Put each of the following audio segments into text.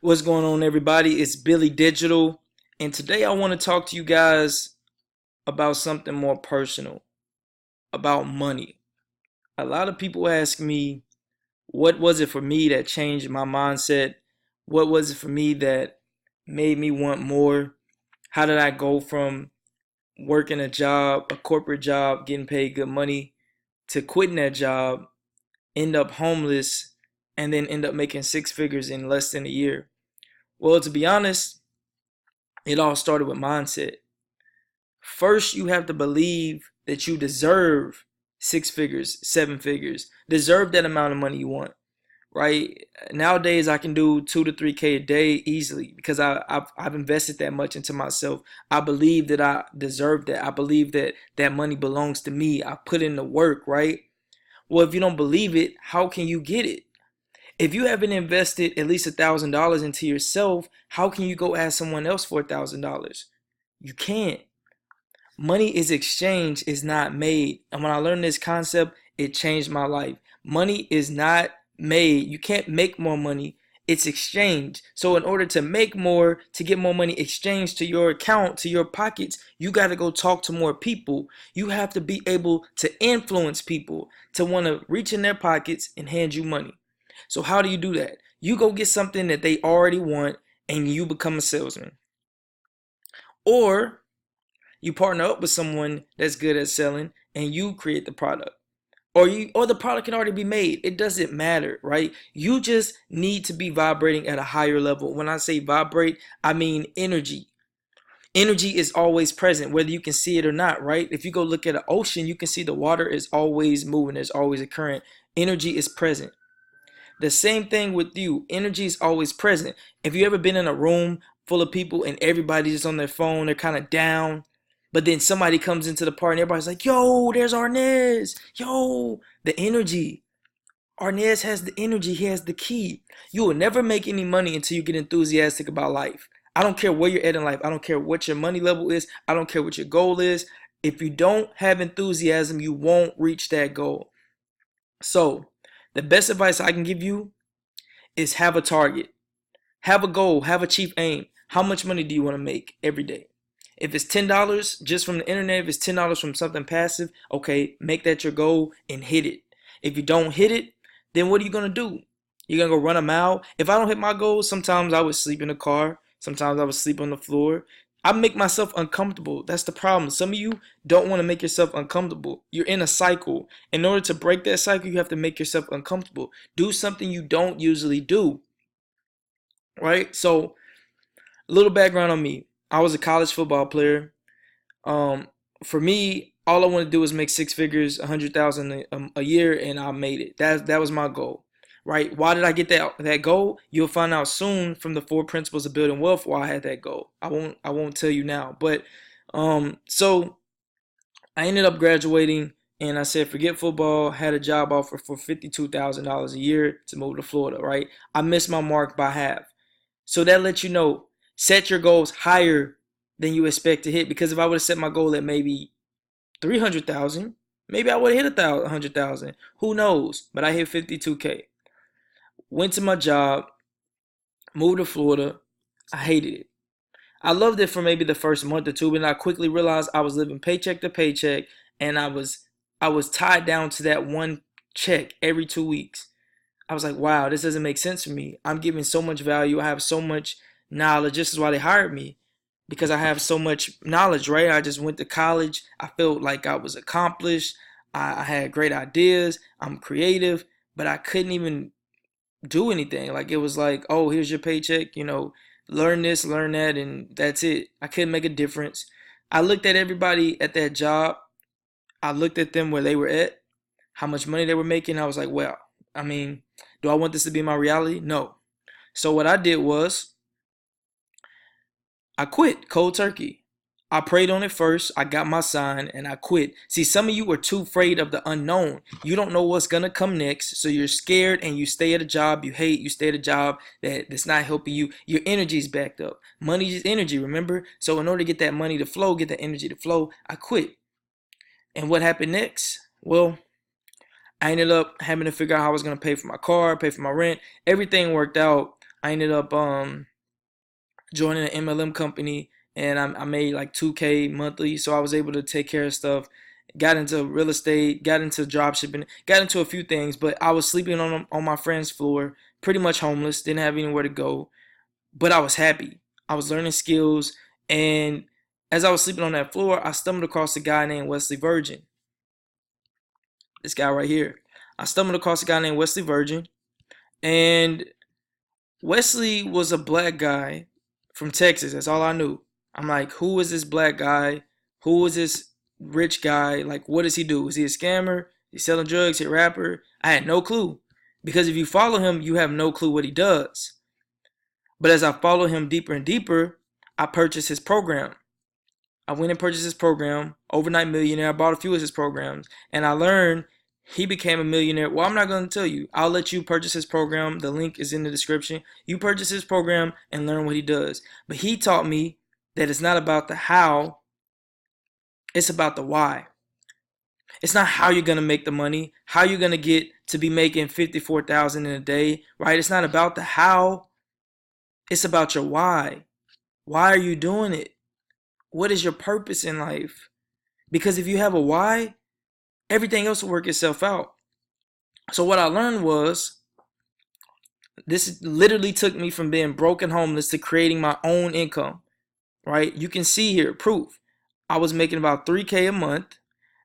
What's going on, everybody? It's Billy Digital, and today I want to talk to you guys about something more personal, about money. A lot of people ask me, what was it for me that changed my mindset? What was it for me that made me want more? How did I go from working a job, a corporate job, getting paid good money, to quitting that job, end up homeless, and then end up making six figures in less than a year? Well, to be honest, it all started with mindset. First, you have to believe that you deserve six figures, seven figures, deserve that amount of money you want, right? Nowadays, I can do 2 to 3K a day easily because I've invested that much into myself. I believe that I deserve that. I believe that that money belongs to me. I put in the work, right? Well, if you don't believe it, how can you get it? If you haven't invested at least $1,000 into yourself, how can you go ask someone else for $1,000? You can't. Money is exchanged, is not made. And when I learned this concept, it changed my life. Money is not made. You can't make more money. It's exchanged. So in order to make more, to get more money exchanged to your account, to your pockets, you got to go talk to more people. You have to be able to influence people to want to reach in their pockets and hand you money. So how do you do that? You go get something that they already want and you become a salesman. Or you partner up with someone that's good at selling and you create the product. Or the product can already be made. It doesn't matter, right? You just need to be vibrating at a higher level. When I say vibrate, I mean energy. Energy is always present, whether you can see it or not, right? If you go look at an ocean, you can see the water is always moving, there's always a current. Energy is present. The same thing with you. Energy is always present. If you ever been in a room full of people and everybody's just on their phone, they're kind of down, but then somebody comes into the party and everybody's like, yo, there's Arnez. Yo, the energy. Arnez has the energy. He has the key. You will never make any money until you get enthusiastic about life. I don't care where you're at in life. I don't care what your money level is. I don't care what your goal is. If you don't have enthusiasm, you won't reach that goal. So, the best advice I can give you is have a target, have a goal, have a chief aim. How much money do you want to make every day? If it's $10 just from the internet, if it's $10 from something passive, okay, make that your goal and hit it. If you don't hit it, then what are you gonna do? You're gonna go run a mile. If I don't hit my goals, sometimes I would sleep in the car, sometimes I would sleep on the floor. I make myself uncomfortable. That's the problem. Some of you don't want to make yourself uncomfortable. You're in a cycle. In order to break that cycle, you have to make yourself uncomfortable. Do something you don't usually do, right? So, a little background on me. I was a college football player. Um, for me, all I want to do is make six figures, 100,000 a year, and I made it. That was my goal, right? Why did I get that goal? You'll find out soon from the four principles of building wealth why I had that goal. I won't tell you now, but so I ended up graduating, and I said forget football. Had a job offer for $52,000 a year to move to Florida, right? I missed my mark by half. So that lets you know, set your goals higher than you expect to hit. Because if I would have set my goal at maybe 300,000, maybe I would have hit 100,000. Who knows? But I hit 52K. Went to my job, moved to Florida. I hated it. I loved it for maybe the first month or two, but I quickly realized I was living paycheck to paycheck, and I was tied down to that one check every 2 weeks. I was like, wow, this doesn't make sense for me. I'm giving so much value. I have so much knowledge. This is why they hired me, because I have so much knowledge, right? I just went to college. I felt like I was accomplished. I had great ideas. I'm creative, but I couldn't even do anything. Like, it was like, oh, here's your paycheck, learn this, learn that, and that's it. I couldn't make a difference. I looked at everybody at that job. I looked at them where they were at, how much money they were making. I was like, well, I mean, do I want this to be my reality? No. So what I did was I quit cold turkey. I prayed on it first. I got my sign and I quit. See, some of you are too afraid of the unknown. You don't know what's going to come next. So you're scared and you stay at a job you hate. You stay at a job that's not helping you. Your energy is backed up. Money is energy, remember? So in order to get that money to flow, get that energy to flow, I quit. And what happened next? Well, I ended up having to figure out how I was going to pay for my car, pay for my rent. Everything worked out. I ended up joining an MLM company, and I made like 2K monthly, so I was able to take care of stuff. Got into real estate, got into drop shipping, got into a few things, but I was sleeping on my friend's floor, pretty much homeless, didn't have anywhere to go, but I was happy. I was learning skills, and as I was sleeping on that floor, I stumbled across a guy named Wesley Virgin. This guy right here. I stumbled across a guy named Wesley Virgin, and Wesley was a black guy from Texas. That's all I knew. I'm like, who is this black guy? Who is this rich guy? Like, what does he do? Is he a scammer? He's selling drugs? He a rapper? I had no clue. Because if you follow him, you have no clue what he does. But as I follow him deeper and deeper, I purchased his program. I went and purchased his program, Overnight Millionaire. I bought a few of his programs, and I learned he became a millionaire. Well, I'm not going to tell you. I'll let you purchase his program. The link is in the description. You purchase his program and learn what he does. But he taught me that it's not about the how, it's about the why. It's not how you're going to make the money, how you're going to get to be making $54,000 in a day, right? It's not about the how, it's about your why. Why are you doing it? What is your purpose in life? Because if you have a why, everything else will work itself out. So what I learned was, this literally took me from being broke and homeless to creating my own income, right? You can see here, proof. I was making about 3K a month.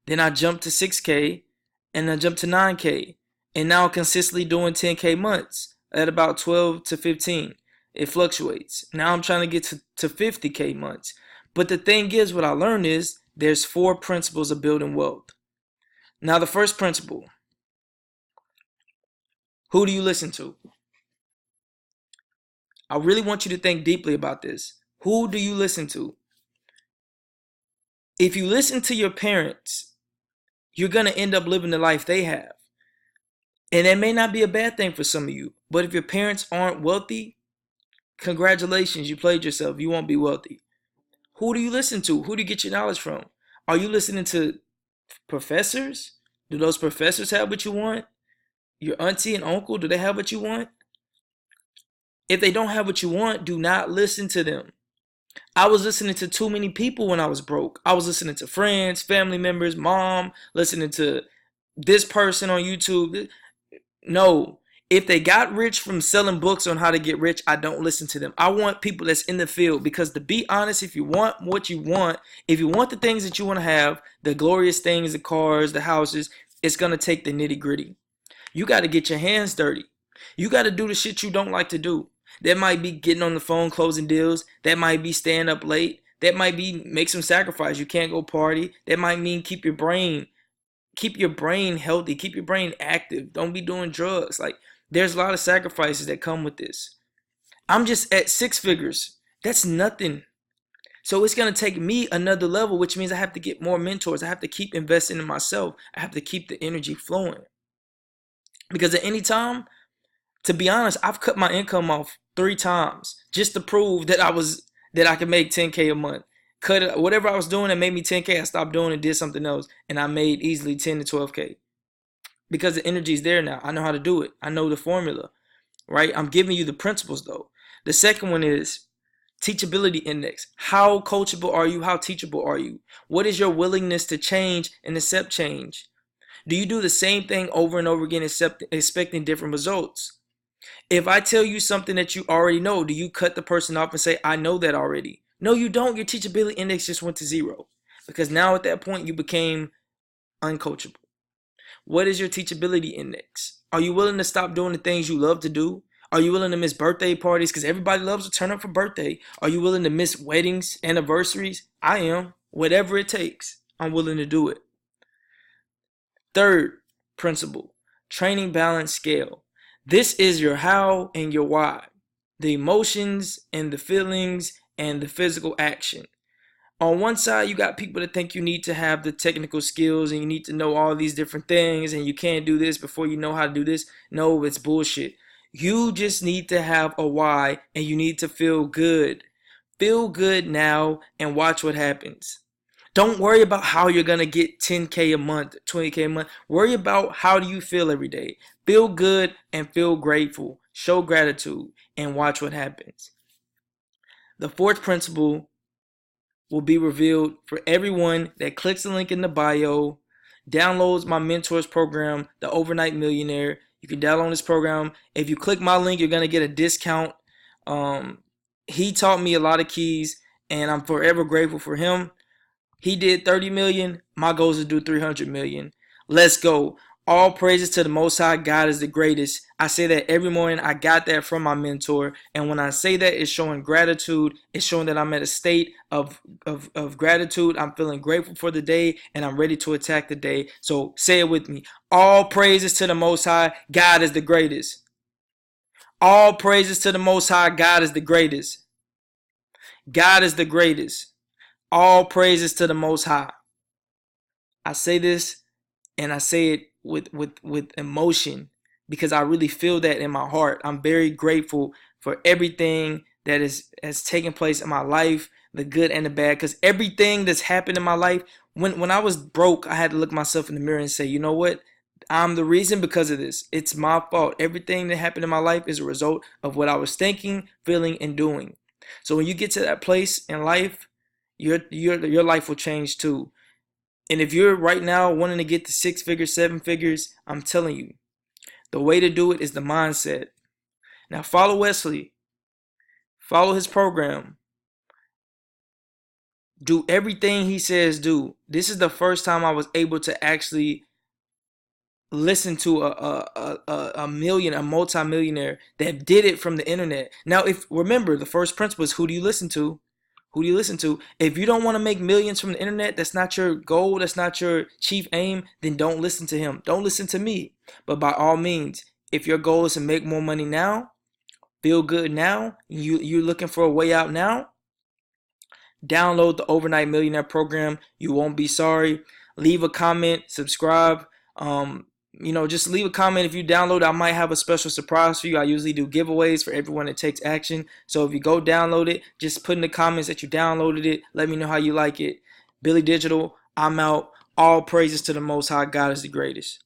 Then I jumped to 6K, and I jumped to 9K. And now I'm consistently doing 10K months at about 12 to 15. It fluctuates. Now I'm trying to get to 50K months. But the thing is, what I learned is there's 4 principles of building wealth. Now, the first principle, who do you listen to? I really want you to think deeply about this. Who do you listen to? If you listen to your parents, you're going to end up living the life they have. And that may not be a bad thing for some of you. But if your parents aren't wealthy, congratulations, you played yourself. You won't be wealthy. Who do you listen to? Who do you get your knowledge from? Are you listening to professors? Do those professors have what you want? Your auntie and uncle, do they have what you want? If they don't have what you want, do not listen to them. I was listening to too many people when I was broke. I was listening to friends, family members, mom, listening to this person on YouTube. No, if they got rich from selling books on how to get rich, I don't listen to them. I want people that's in the field, because to be honest, if you want what you want, if you want the things that you want to have, the glorious things, the cars, the houses, it's going to take the nitty gritty. You got to get your hands dirty. You got to do the shit you don't like to do. That might be getting on the phone, closing deals. That might be staying up late. That might be make some sacrifice. You can't go party. That might mean keep your brain healthy. Keep your brain active. Don't be doing drugs. Like, there's a lot of sacrifices that come with this. I'm just at 6 figures. That's nothing. So it's going to take me another level, which means I have to get more mentors. I have to keep investing in myself. I have to keep the energy flowing. Because at any time, to be honest, I've cut my income off 3 times just to prove that I could make 10K a month. Cut it, whatever I was doing that made me 10K, I stopped doing and did something else, and I made easily 10 to 12K. Because the energy is there now. I know how to do it. I know the formula, right? I'm giving you the principles though. The second one is teachability index. How coachable are you? How teachable are you? What is your willingness to change and accept change? Do you do the same thing over and over again, expecting different results? If I tell you something that you already know, do you cut the person off and say, I know that already? No, you don't. Your teachability index just went to 0. Because now at that point, you became uncoachable. What is your teachability index? Are you willing to stop doing the things you love to do? Are you willing to miss birthday parties? Because everybody loves to turn up for birthday. Are you willing to miss weddings, anniversaries? I am. Whatever it takes, I'm willing to do it. Third principle, training balance scale. This is your how and your why. The emotions and the feelings and the physical action. On one side, you got people that think you need to have the technical skills and you need to know all these different things and you can't do this before you know how to do this. No, it's bullshit. You just need to have a why and you need to feel good. Feel good now and watch what happens. Don't worry about how you're going to get 10K a month, 20K a month. Worry about how do you feel every day. Feel good and feel grateful. Show gratitude and watch what happens. The fourth principle will be revealed for everyone that clicks the link in the bio, downloads my mentors program, the Overnight Millionaire. You can download this program. If you click my link, you're going to get a discount. He taught me a lot of keys, and I'm forever grateful for him. He did 30 million. My goal is to do 300 million. Let's go. All praises to the Most High. God is the greatest. I say that every morning. I got that from my mentor. And when I say that, it's showing gratitude. It's showing that I'm at a state of gratitude. I'm feeling grateful for the day, and I'm ready to attack the day. So say it with me. All praises to the Most High. God is the greatest. All praises to the Most High. God is the greatest. God is the greatest. All praises to the Most High. I say this, and I say it with emotion, because I really feel that in my heart. I'm very grateful for everything that has taken place in my life, the good and the bad, because everything that's happened in my life, when I was broke, I had to look myself in the mirror and say, you know what? I'm the reason because of this. It's my fault. Everything that happened in my life is a result of what I was thinking, feeling, and doing. So when you get to that place in life, your life will change too. And if you're right now wanting to get to 6 figures, 7 figures, I'm telling you, the way to do it is the mindset. Now follow Wesley. Follow his program. Do everything he says do. This is the first time I was able to actually listen to a multi-millionaire that did it from the internet. Now, if remember, the first principle is who do you listen to? Who do you listen to? If you don't want to make millions from the internet, that's not your goal, that's not your chief aim, then don't listen to him. Don't listen to me. But by all means, if your goal is to make more money now, feel good now, you're looking for a way out now, download the Overnight Millionaire Program. You won't be sorry. Leave a comment, subscribe. Just leave a comment. If you download, I might have a special surprise for you. I usually do giveaways for everyone that takes action. So if you go download it, just put in the comments that you downloaded it. Let me know how you like it. Billy Digital, I'm out. All praises to the Most High. God is the greatest.